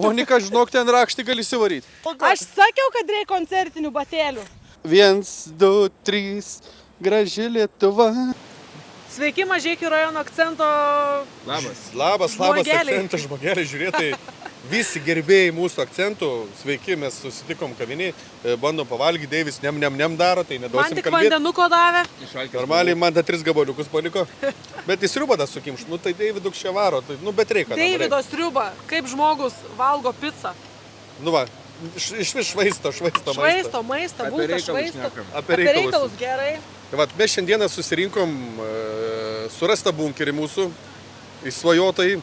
Monika, žinok, ten rakštį gali įsivaryti. Aš sakiau, kad reikia koncertinių batelių. 1, 2, 3, graži Lietuva. Sveiki, Mažeikių rajono akcento. Labas, Žmogeliai. akcentas, žmogeliai, žiūrėtai. Visi gerbėjai mūsų akcentų, sveiki, mes susitikom kavinį, bandom pavalgyti, Deivis nem daro, tai Man neduosim tik kalbėti. vandenuko davė. Normaliai man tą 3 gabaliukus paliko, bet į sriubą tą sukimš, nu tai Deividuk čia varo, tai, nu bet reikia. Deivido sriuba, kaip žmogus valgo pizzą. Nu va, iš vis švaisto Švaisto maistą, Apie būtų reikalus švaisto. šnekam. Apie Apie reikalus gerai. Tai vat, mes šiandieną susirinkom surastą bunkerį mūsų, įsvajotai,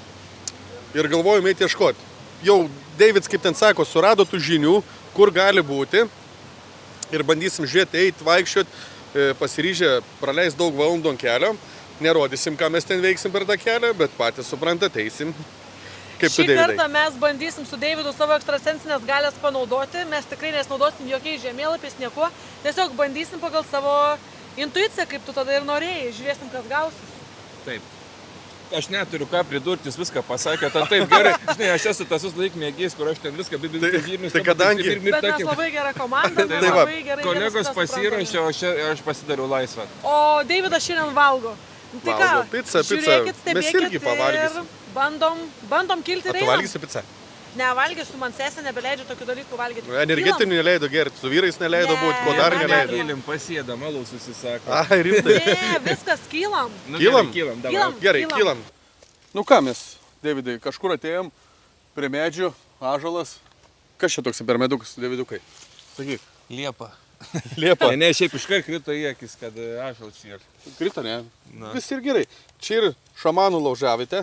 ir galvojom eiti ieškoti. Jau Deivids, kaip ten sako, surado tų žinių, kur gali būti, ir bandysim žiūrėti, eiti, vaikščioti, pasiryžę praleis daug valandų ant kelio. Nerodysim, ką mes ten veiksim per tą kelią, bet patys suprantate, eisim. Kaip tu, Šį Deividai? kartą mes bandysim su Deividu savo ekstrasensinės galės panaudoti. Mes tikrai nesinaudosim jokiais žemėlapiais, niekuo. Tiesiog bandysim pagal savo intuiciją, kaip tu tada ir norėjai. Žiūrėsim, kas gausis. Taip. Aš neturiu ką pridurti, jūs viską pasakėte. Taip gerai, žinai, aš esu tas laikmėgys, kur aš ten viską bibirmis. Tai kadangi- Bet mes labai gerą komandą, mes Tai va, labai gerai Kolegos vienas kitą pasirašė, o aš pasidariau laisvą. suprantam. O Deividas šiandien valgo. Nu, tai Valgo ką, pizzą. žiūrėkit, Mes stebėkit irgi pavalgysim. ir bandom kilti Ar ir tu einam. valgysi pizzą? Nevalgysiu, man sesė nebeleidžia tokių dalykų valgyti. Energetinių neleido gerti, su vyrais neleido Ne. būti, ko dar Ne, neleido. Kylim, pasėda, malus susisako. Ai, rimtai. Ne, viskas kylam. Nu, Kylam? gerai, kylam, dabar. Kylam. Gerai, kylam. Nu ką mes, Deividai, kažkur atėjom prie medžių, ąžuolas. Kas čia toks per medukas, Deividukai? Sakyk. Liepa. Liepa. Ne, šiaip iškart krito į akis, kad ašals yra. Krito, ne? Na. Vis ir gerai. Čia ir šamanų laužavite.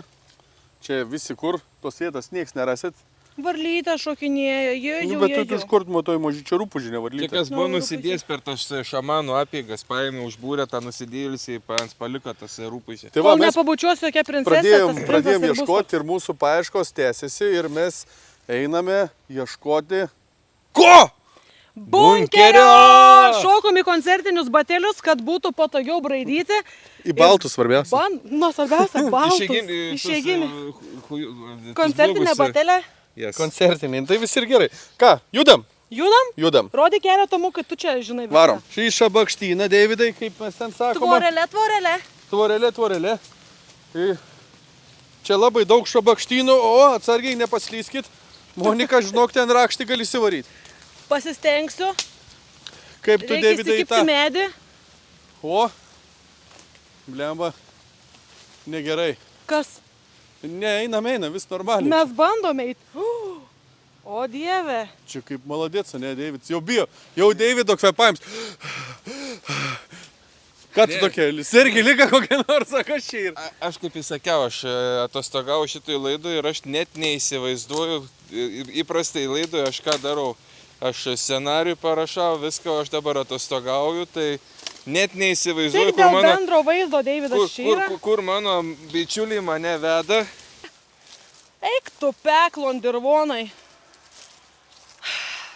Čia visi kur, tos vietos nieks nerasit. Varlytė šokinėja, Nu, bet tu iš kur matoj mažyčio rūpužinę Čia varlytę. kas buvo Nu, nusidėjęs per tas šamanų apėgas, paėmė, užbūrė tą nusidėjusiai, paliko tas rūpužė. Tai va, Kol mes nepabučiuosiu jokia princesė, tas pradėjom princas ir bus ieškoti ir mūsų paieškos tęsiasi ir mes einame ieškoti. Ko? Bunkerio! Šokom į koncertinius batelius, kad būtų patogiau braidyti. Į baltus svarbiausia. Nu, svarbiausia, baltus. Išeiginį. Išeiginį. Koncertinė batelė. Yes. Koncertiniai, tai vis ir gerai. Ką, judam? Judam? Judam. Rodyk kelią tomu, kad tu čia žinai viską. Varom. Šį šabakštyną, Deividai, kaip mes ten sakome. Tvorelė. Tvorelė. Tai čia labai daug šabakštynų, o atsargiai nepaslyskit. Monika, žinok, ten rakštį gali įsivaryti. Pasistengsiu. Kaip tu, Reikia Deividai, įsikibti tą... medį. O, blemba, negerai. Kas? Ne, einam, vis normaliai. Mes bandome eiti. O Dieve. Čia kaip maladėts, ne, Deividas. Jau bijo. Jau Deivido kvepavims. Ką tu Ne. tokia? Sergi lyga kokia nors, sako, čia ir. Aš kaip įsakiau, aš atostogau šitoj laidoj ir aš net neįsivaizduoju, įprastai laidoj aš ką darau. Aš scenarijų parašau, viską, aš dabar atostogauju, tai net neįsivaizduoju, Tik dėl bendro vaizdo Deividas čia yra. kur mano bičiuliai mane veda. Eik tu peklon dirvonai.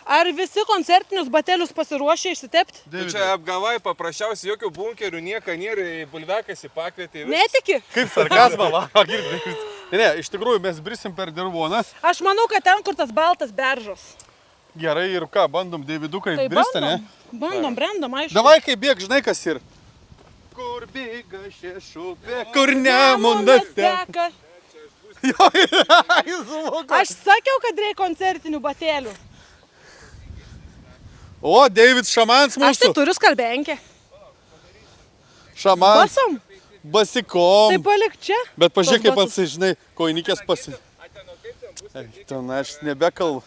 Ar visi koncertinius batelius pasiruošė išsitepti? Tu čia apgavai, paprasčiausiai jokių bunkerių, nieko nėra, į bulvekas įpakvietį. Netiki? Kaip sarkazmą, va, girdai. Ne, iš tikrųjų mes brisim per dirvoną. Aš manau, kad ten, kur tas baltas beržas. Gerai, ir ką, bandom Deividukai Tai bristą, ne? brendom, aišku. Davai, kai bėg, žinai, kas ir. Kur bėga šešupė, kur nemunas teka. Jo, jis suvoka. Aš sakiau, kad reikia koncertinių batelių. O, Deividas šamans Aš tai mūsų. turiu skalbenkę. Šamans, Basom. basikom. Tai palik čia. Bet pažiūrėk, kaip Tuos pats, žinai, koinikės pasi... Ten aš nebekalbu.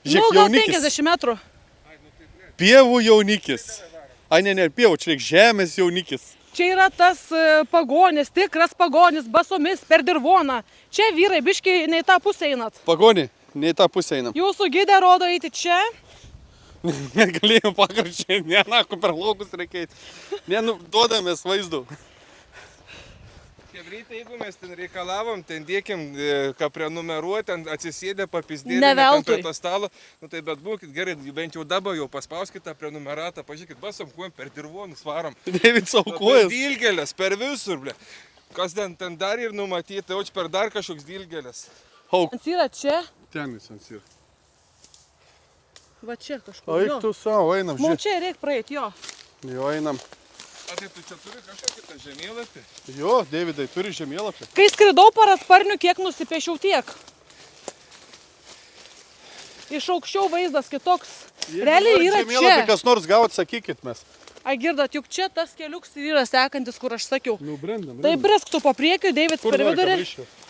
Nu, Žiūrėk, gal jaunikis. 50 metrų. Pievų jaunikis. Ai, ne, pievų, čia reik žemės jaunikis. Čia yra tas pagonis, tikras pagonis, basomis per dirvoną. Čia vyrai, biškiai, ne į tą pusę einat. Pagoni, ne į tą pusę einam. Jūsų gidė rodo eiti čia. Net galėjom pakarčiai, ne, na, kur per laukus reikia eiti. Ne, nu, duodamės vaizdų. Chebrytė, jeigu mes ten reikalavom, ten dėkim, ką prenumeruoti, ten atsisėdę papizdėlį Ne veltui. prie to stalo, nu tai bet būkit gerai, bent jau dabar jau paspauskit tą prenumeratą, pažiūrėkit, basom kuom per dirvonus varom. Deividas Per aukojas. dilgėlės, per visur, ble. Kas ten dar ir numatyti, o čia per dar kažkoks dilgėlės. Auk. Yra čia, Ten jis ant ir. va čia kažkur. Eik tu savo, einam, Mums žiūrėk. čia reikia praeiti, jo. Jo, einam. A tai tu čia turi kažkokį tą žemėlapį? Jo, Deividai, turi žemėlapį. Kai skridau parasparnių, kiek nusipiešiau tiek. Iš aukščiau vaizdas kitoks. Realiai yra Žemėlapį čia. kas nors gaut, sakykit mes. Ai girdat, juk čia tas keliuks ir yra sekantis, kur aš sakiau. Nu, brendam. Tai brisk tu po priekiu, Deivids per vidurį.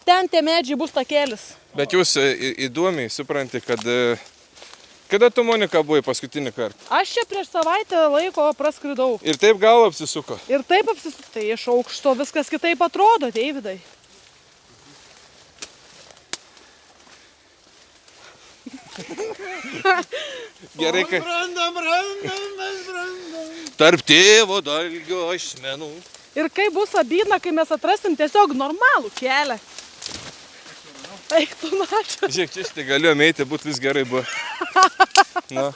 Ten tie medžiai bus takelis. Bet jūs įdomiai supranti, kad... Kada tu, Monika, buvai paskutinį kartą? Aš čia prieš savaitę laiko praskridau. Ir taip gal apsisuko. Ir taip apsisutai iš aukšto, viskas kitaip atrodo, Deividai. Gerai, kai... Brendam. Tarp tėvo dalgio ašmenų. Ir kai bus abydna, kai mes atrasim tiesiog normalų kelią. Eik tu načia. Žiūrėk, čia štai galėjom eiti, būt vis gerai buvo. Na,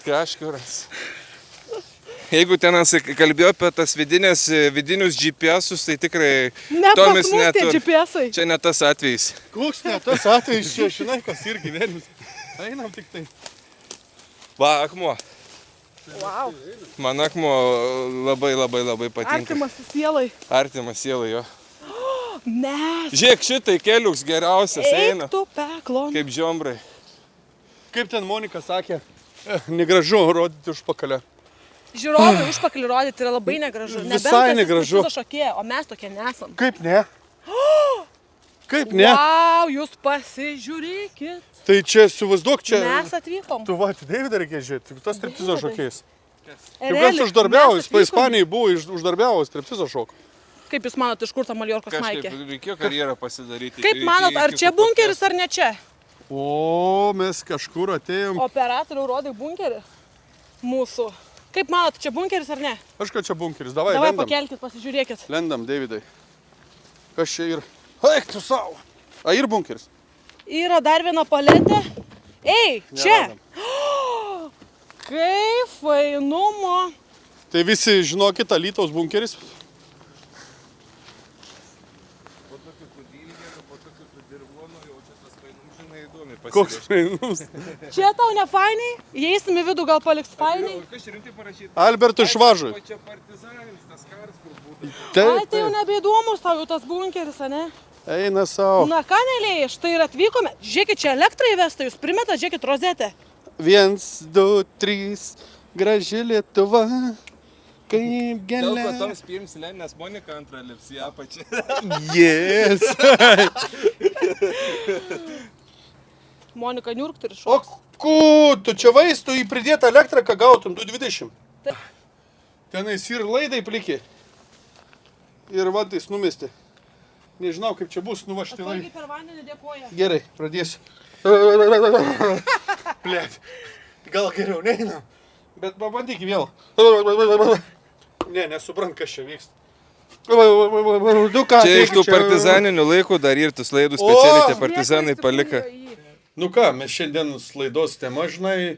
kažkuras. Jeigu ten kalbėjau apie tas vidinius GPS-us, tai tikrai Ne pas tomis mus tie neturi. GPS-ai. Čia ne tas atvejis. Koks ne tas atvejis čia, žinai, kas ir gyvenimas. Einam tik tai. Va, akmuo. Wow. Man akmuo labai patinka. Artimas sielai. Artimas sielai jo. Mes. Žiūrėk, šitai keliuks geriausias eina. Eik tu peklon. Kaip žiombrai. Kaip ten Monika sakė, negražu rodyti užpakalę. Žiūrovai užpakalį rodyti yra labai negražu. Visai negražu. Nebent šokėja, o mes tokie nesam. Kaip ne? Kaip ne? Wow, jūs pasižiūrėkit. Tai čia suvaizduok čia. Mes atvykom. Tu va, Deividą reikia žiūrėti, tik tas striptizo šokėjais. Juk Realiai, kas uždarbiavo, mes jis pa atvykom. Ispanijai buvo uždarbiavo striptizo šoką. Kaip jūs manot, iš kur ta Maljorkos Kažkaip maikė? reikėjo karjerą pasidaryti. Kaip manot, ar čia bunkeris ar ne čia? O, mes kažkur atėjom. Operatorių rodai bunkerį mūsų. Kaip manot, čia bunkeris ar ne? Aš kad čia bunkeris, davai, Davai lendam. pakelkit, pasižiūrėkit. Lendam, Deividai. Kas čia yra? Eik tu savo. A, ir bunkeris. Yra dar viena paletė. Ei, čia! Neradom. Kaip fainumo. Tai visi žinokit, Alytaus bunkeris. Koks fainus. Čia tau ne fainiai? Įeisim į vidų, gal paliks fainiai? Albertui Švažui. O čia partizaninis tas karas, kur būtų. Ai, tai jau nebeįdomus tau jau tas bunkeris, ane? Eina savo. Na ką, nelėjai, štai ir atvykome. Žiūrėkit, čia elektrą įvesta, jūs primetat, žiūrėkit, rozetę. 1, 2, 3, graži Lietuva, kaip Dėl ko gėlė. toms pirms Leninės Monika antrą lips į apačią. Yes. Monika niurkt ir O šoks. ku, tu čia vaistų į pridėtą elektrą, ką gautum, 220. Taip. Tenais ir laidai plikė. Ir vadais numesti. Nežinau, kaip čia bus, nuvažti Atsargiai laidai. per vandenį dėkoja. Gerai, pradėsiu. Blet, gal geriau neinam. Bet pabandyk vėl. Ne, nesuprant, kas čia vyksta. Čia iš tų partizaninių laikų dar ir tus laidų specialiai tie partizanai palika. Nu ką, mes šiandien laidos tema, žinai,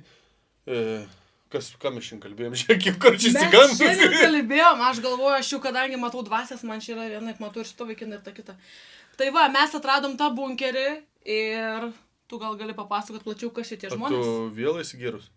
ką mes šiandien kalbėjom, žiūrėk, kaip karčiai Mes įsigandus. šiandien kalbėjom, aš galvoju, aš jau kadangi matau dvasias, man čia yra vienaip, matau ir šito vaikiną ir tą kitą. Tai va, mes atradom tą bunkerį ir tu gal gali papasakot plačiau, kas šitie žmonės. Tu vėl esi gerus.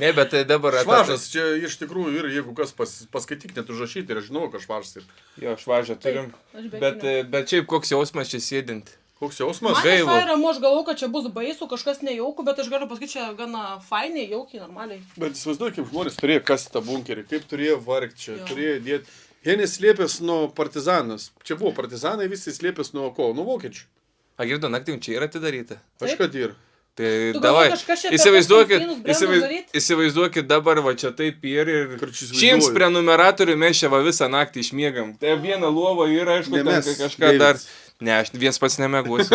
Ne, bet tai dabar Švažas, čia iš tikrųjų ir jeigu kas paskaityk, net užrašyti, ir aš žinau, kad švažas ir. Jo, švažą turim. Aš be Bet, akinių. bet šiaip koks jausmas čia sėdint. Koks jausmas? Man gaila. visai ramu, aš galvoju, kad čia bus baisu, kažkas nejaukų, bet aš galiu pasakyti, čia gana fainiai, jaukiai, normaliai. Bet įsivaizduoju, kaip žmonės turėjo kasti tą bunkerį, kaip turėjo vargti čia, Jo. turėjo dėti. Jie neslėpės nuo partizanus. Čia buvo partizanai, visi slėpės nuo ko? Nuo vokiečių. A, girdo, naktim čia yra atidaryta. Aš kad ir. Tai Tu davai, galvoji, kažkas čia per įsivaizduokit, tuos Konstantinus daryt? įsivaizduokit dabar va čia taip ir Karčiai šiems įsivaizduoju. prenumeratorių mes čia va visą naktį išmiegam. Tai viena lova yra, aišku, Ne ten mes, kažką dar. Deividas. Ne, aš viens pats nemegosiu.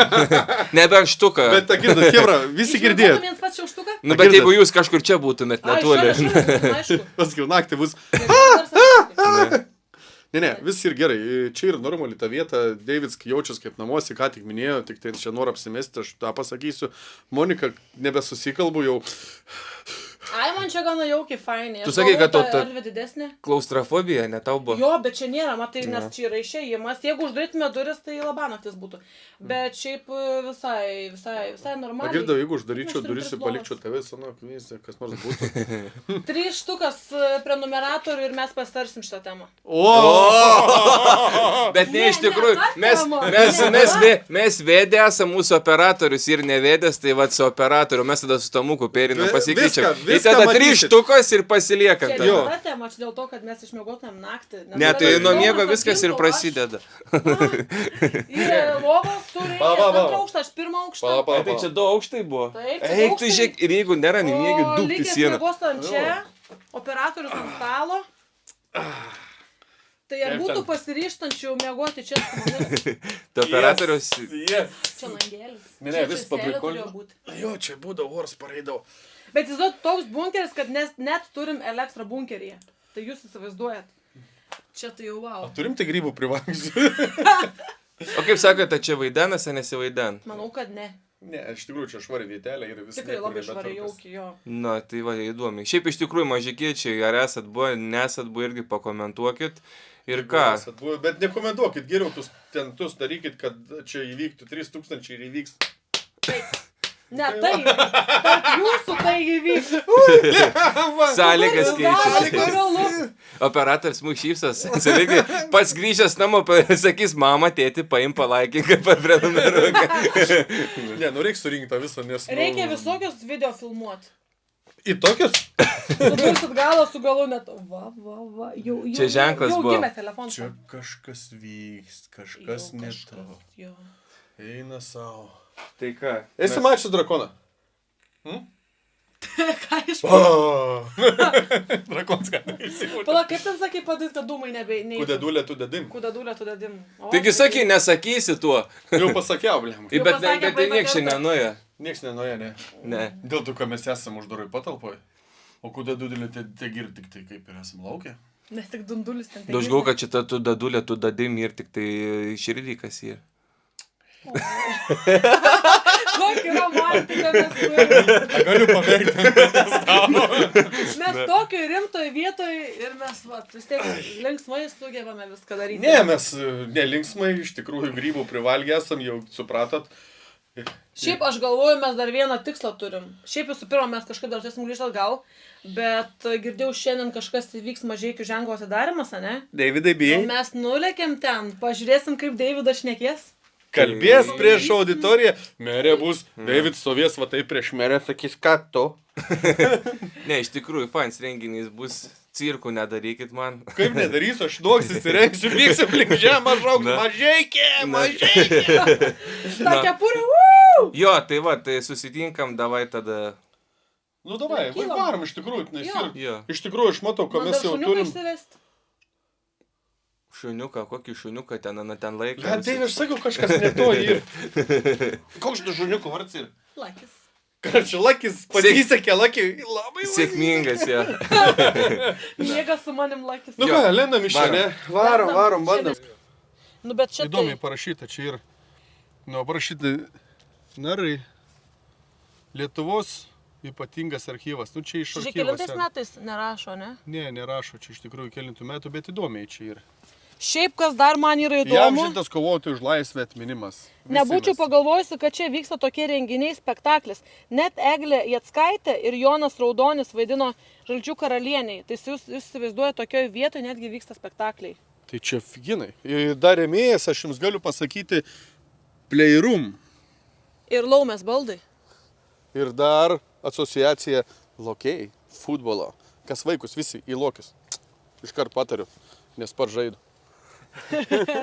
Nebent štuką. Bet tą girdą, Hebra, visi girdėjot. Viens pats šiauštuką? Nu, bet Girdas. jeigu jūs kažkur čia būtumėt netoli. Aišku. Paskiau naktį bus. Ne. Ne, vis ir gerai. Čia ir normali ta vieta. Deividas jaučiasi kaip namuose, ką tik minėjo, tik tai čia noriu apsimesti, aš tą pasakysiu. Monika, nebesusikalbu jau. Ai, man čia gana jaukiai, fainai. Tu sakei, kad ta erdvė didesnė. Klaustrofobija, ne tau buvo? Jo, bet čia nėra, matai, nes čia yra išėjimas. Jeigu uždarytume duris, tai labanaktis būtų. Bet šiaip visai normaliai. Girdau, jeigu uždaryčiau Mes turim duris ir tris palikčiau tave, sanok, kas nors būtų. 3 štukas prenumeratorių ir mes pastarsim šitą temą. Bet ne, iš Ne, tikrųjų, mes vedė esam mūsų operatorius ir nevedęs, tai va su operatoriu mes tada su Tomuku perinam pasikeičiam. Ir viską tada 3 matysit. štukos ir pasiliekam. Čia tada. yra ta tema, čia dėl to, kad mes išmiegotumėm naktį. Nes Ne, tai tada nuo lovos miego viskas ir atgimtų, prasideda. Ir lovos turi antrą aukštą, aš pirmą aukštą. Ai, tai čia 2 aukštai buvo. Taip, čia Eik, aukštai. tai žiūrėk, ir jeigu nėra nemiegi, dūkti likęs sieną. miegos ant čia, operatorius ant stalo. Tai ar būtų pasiryštančių miegoti čia su mumis? Tai operatorius... Čia langėlis. Ne, vis Čia paprikol. turėjo būti. Jo, čia būdavo oras pareidavo. Bet jis toks bunkeris, kad net turim elektrą bunkeryje. Tai jūs įsivaizduojat. Čia tai jau wow. Turim tai grybų privalgysiu. O kaip sakote, čia vaidenas, ar nesivaidan? Manau, kad ne. Ne, iš tikrųjų čia švari vietelė ir visą. Tikrai labai švariai jaukiai, jo. Na, tai va, įdomi. Šiaip iš tikrųjų mažikiečiai, ar esat buvę, nesat buvę, irgi pakomentuokit. Ir ką? Bet nekomentuokit, geriau tus darykit, kad čia įvyktų 3000 ir įvyks. Ne, tai. Tarp jūsų tai įvyks. Sąlygas keičiasi. keičiasi. Operatorius mūsų šypsas. Pats grįžęs namo, sakys, mama, tėti, paim palaikink, prenumeruok. Ne, nu reikia surinkti tą visą, nes... Reikia visokius video filmuoti. Į tokius? Sudursit galą su galu net. Va. Jau Čia ženklas buvo. Jau gimė telefonas. Čia kažkas vyks, kažkas ne to. Jo. Eina savo. Tai ką? Esi mačius drakoną? Ką iš... Drakons ką įsivažiuoja. Pala, kaip ten sakai padaryt, kad dūmai nebei... Kudedulė, tu dedim. Kudedulė, tu dedim. O, Taigi sakai, nesakysi tuo. Jau pasakiau, blem. Bet pasakė tai nieks praeitą šiandien nuėjo. Nieks nenuoja, ne. Ne. Dėl to, kad mes esame uždaroj patalpoj. O kudedulė, tai girdi tik tai, kaip ir esame laukia. Nes tik dundulis ten. Daužgau, kad šitą tu dadulę, tu dadim ir tik tai širdykas yra. Kokį romantiką mes turime. Galiu pabėgti. Mes tokioj rimtoj vietoj ir mes, vis tiek linksmai sugebame viską daryti. Ne, mes nelinksmai, iš tikrųjų grybų privalgę esam, jau supratot. Šiaip aš galvoju, mes dar vieną tikslą turim. Šiaip visų pirma, mes kažkaip dar turėsim grįžti atgal, bet girdėjau šiandien kažkas įvyks Mažeikių ženklo atidarimas, ne? Davidai, O bijai? mes nulėkėm ten, pažiūrėsim, kaip Davidas šnekės. Kalbės prieš auditoriją, merė bus, David stovės va taip prieš merę, sakys, ką tu? Ne, iš tikrųjų, fans renginys bus, cirkų nedarykit man. Kaip nedarysiu, aš duoks įsirengsiu, vyksiu aplink žemą, šauks, Mažeikė. Ta kepurė, Jo, tai va, tai susitinkam, davai tada. Nu davai, Kylam. varom iš tikrųjų, nes Jo. ir, Jo. iš tikrųjų aš matau, kad Man mes dar jau šuniuką turim. išsivesti. Šuniuką, kokį šuniuką ten laiką. Bet tai aš sakiau, kažkas ne to ir. Koks tu žuniukų vards ir? Lakis. Čia Lakis pasisekė, Lakis labai Sėkmingas, jo. Miega su manim Lakis. Nu Jo. ką, lendam iš čia, ne? Varom, bandom. Nu, bet čia Įdomiai tai. parašyta čia ir. Nu, parašyta narai. Lietuvos ypatingas archyvas. Nu, čia iš Čia archyvos. kelintais metais nerašo, ne? Ne, nerašo, čia iš tikrųjų kelintų metų, bet įdomiai čia yra. Šiaip, kas dar man yra Jam įdomu, šimtas kovotojų už laisvę atminimas. Visi nebūčiau mes. pagalvojusi, kad čia vyksta tokie renginiai, spektaklis. Net Eglė Jackaitė ir Jonas Raudonis vaidino Žalčių karalieniai. Tai jūs įsivaizduojate, tokioje vietoje netgi vyksta spektakliai. Tai čia figinai. Dar rėmėjas, aš jums galiu pasakyti, Playroom. Ir Laumės baldai. Ir dar asociacija Lokiai, futbolo. Kas vaikus visi į Lokius. Iškart patariu, nes pats žaidu.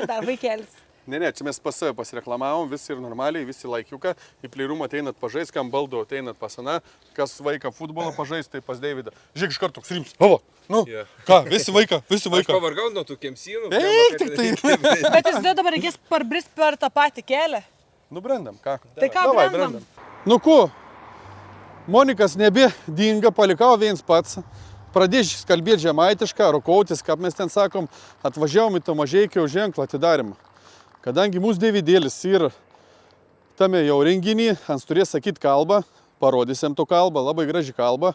Dar vaikelis. Ne, čia mes pas save pasireklamavom, visi ir normaliai, visi laikiuką. Į Playroom ateinat pažais, kam baldo ateinat pas Aną. Kas vaiką futbolą pažais, tai pas Davidą. Žiūrėk, iš karto rims. O, nu, Jo. ką, visi vaiką. Aš pavargau nuo tų kemsynų. Eik, tik tai. Bet jis dabar reikės parbrist per tą patį kelią. Nu, brendam, ką? Tai ką Davai, brendam? Nu, ku, Monikas nebė dinga, palikau viens pats. Pradėš kalbėti žemaitišką, rokautis, kaip mes ten sakom, atvažiavom į to Mažeikio ženklą atidarimą. Kadangi mūsų Davidėlis ir tame jau renginį, ant turės sakyti kalbą, parodysim to kalbą, labai graži kalba.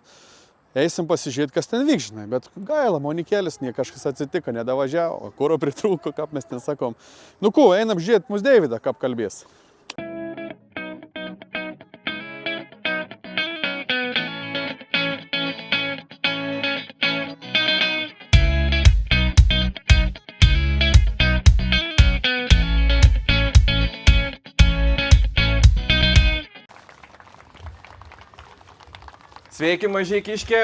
eisim pasižiūrėti, kas ten vyks, žinai. Bet gaila, Monikėlis, kažkas atsitiko, nedavažiavo, kuro pritrūko, kaip mes ten sakom. Nu ku, einam žiūrėti mūsų Deividą, kaip kalbės. Sveiki mažykiškė,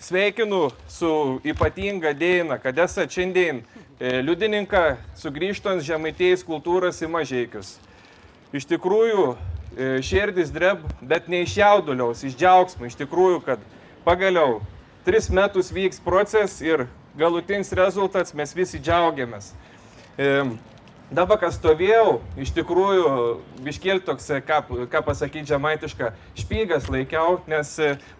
sveikinu su ypatinga diena, kad esat šiandien liudininką sugrįžtant žemaitėjais kultūros į Mažeikius. Iš tikrųjų, širdis dreb, bet ne iš jauduliaus, iš džiaugsmo, iš tikrųjų, kad pagaliau 3 metus vyks procesas ir galutinis rezultats mes visi džiaugiamės. Dabar, kas stovėjau, iš tikrųjų, biškėl toks, ką pasakyti žemaitišką, špygas laikiau, nes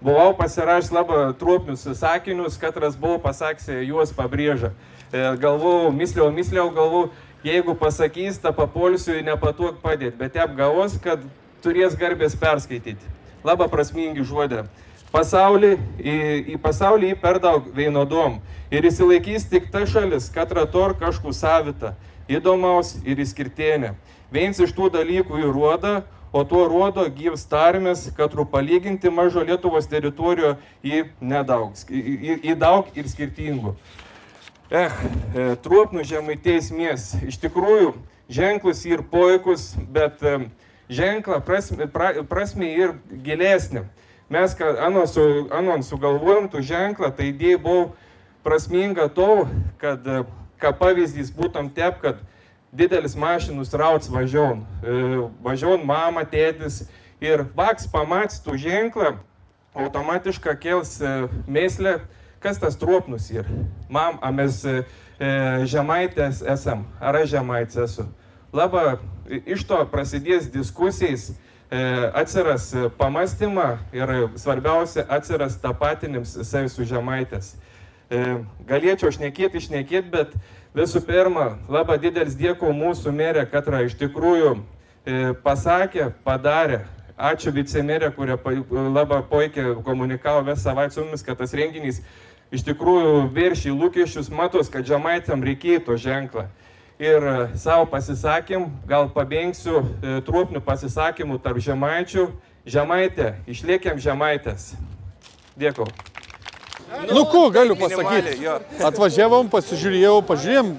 buvau pasirašęs labai trumpinius sakinius, katras buvau pasakęs, juos pabrėža. Galvau, galvau, jeigu pasakys, tą papolsiu nepatuok padėti, bet jie apgavos, kad turės garbės perskaityti. Labai prasmingi žodė. Į pasaulį per daug vienodom ir įsilaikys tik ta šalis, katra tor kažkų savita. Įdomaus ir išskirtinė. Vienas iš tų dalykų įrodo, o tuo rodo gyvs tarmės, kad palyginti mažo Lietuvos teritorijoje į daug ir skirtingų. Truopnų žemaitės mies. Iš tikrųjų, ženklus ir poikus, bet ženklą prasme ir gilesnė. Mes, anon sugalvojom tų ženklą, tai idėja buvo prasminga to, kad ką pavyzdys būtum tep, kad didelis mašinų srauts važiaun mama, tėtis ir vaks pamats tų ženklą, automatiškai kels mėslę, kas tas truopnus ir. Mam, a mes žemaitės esam, ar aš žemaitis esu. Labai iš to prasidės diskusijais, atsiras pamastymą ir svarbiausia atsiras tapatinims savai su žemaitės. Galėčiau šnekėti, bet visų pirma, labai didelis dėkui mūsų merė, katra iš tikrųjų pasakė, padarė. Ačiū vicemerė, kurie labai puikiai komunikavo visą savaitę su mumis, kad tas renginys iš tikrųjų viršė lūkesčius, matos, kad žemaitėm reikėtų ženklą. Ir savo pasisakym, gal pabėgsiu truopnių pasisakymų tarp žemaičių. Žemaitė, išliekėm žemaitės. Dėkui. Nu ku, galiu pasakyti. Atvažiavom, pažiūrėjom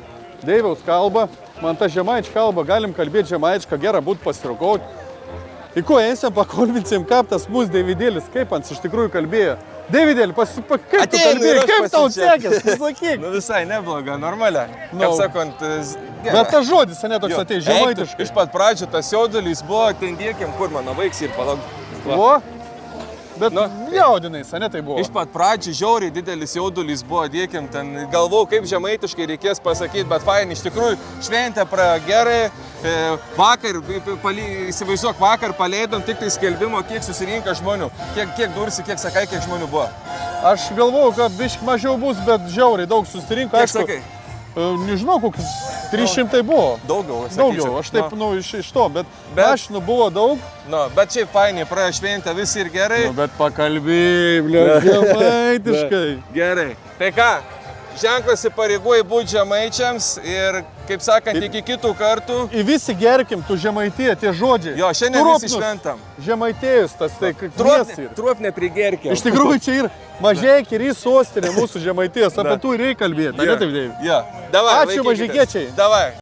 Deiviaus kalbą, man ta žemaičių kalba, galim kalbėti žemaičių, gerą būtų pasiraukoti. Į ko eisim, pakolbinsim, kaip tas mūsų Deividėlis, kaip ant iš tikrųjų kalbėjo. Deividėlį, kaip tu kalbėjai, kaip tau sekės, pasakyk. Nu visai nebloga, normalia. Kaip sakant, gerai. Bet tas žodis, ne toks atėjo, žemaitiškai. Iš pat pradžių tas jaudulys buvo, ten dėkim, kur mano vaiks ir palauk. Buvo? Bet jaudinais, ne tai buvo? Iš pat pradžių žiauriai didelis jaudulys buvo, dėkim, ten galvau, kaip žemaitiškai reikės pasakyti, bet fain, iš tikrųjų šventė praėjo gerai. Vakar, įsivaizduok, vakar paleidom tik tai skelbimo, kiek susirinka žmonių, kiek dursi, kiek sakai, kiek žmonių buvo. Aš galvoju, kad bišk mažiau bus, bet žiauriai daug susirinko. Kiek sakai? Nežinau, kokius 300 buvo. Daugiau, sakyčiau. Daugiau, aš taip, iš to, bet mašinų buvo daug. Bet šiaip fainiai, praėjo šventę visi ir gerai. Bet pakalbėjai, žemaitiškai. Gerai. Tai ką, ženklas įpareigoja būti žemaičiams ir, kaip sakant, iki kitų kartų. Į visi gerkim, tu žemaitėje, tie žodžiai. Jo, šiandien visi šventam. Žemaitėjus, tas tai kvies ir. Truopnė prigerkim. Iš tikrųjų čia ir Mažeikiai ir į sostinę mūsų žemaitėjos, apie tų reikia kalbėti. Jo, davai, ačiū mažeikiečiai. Davai.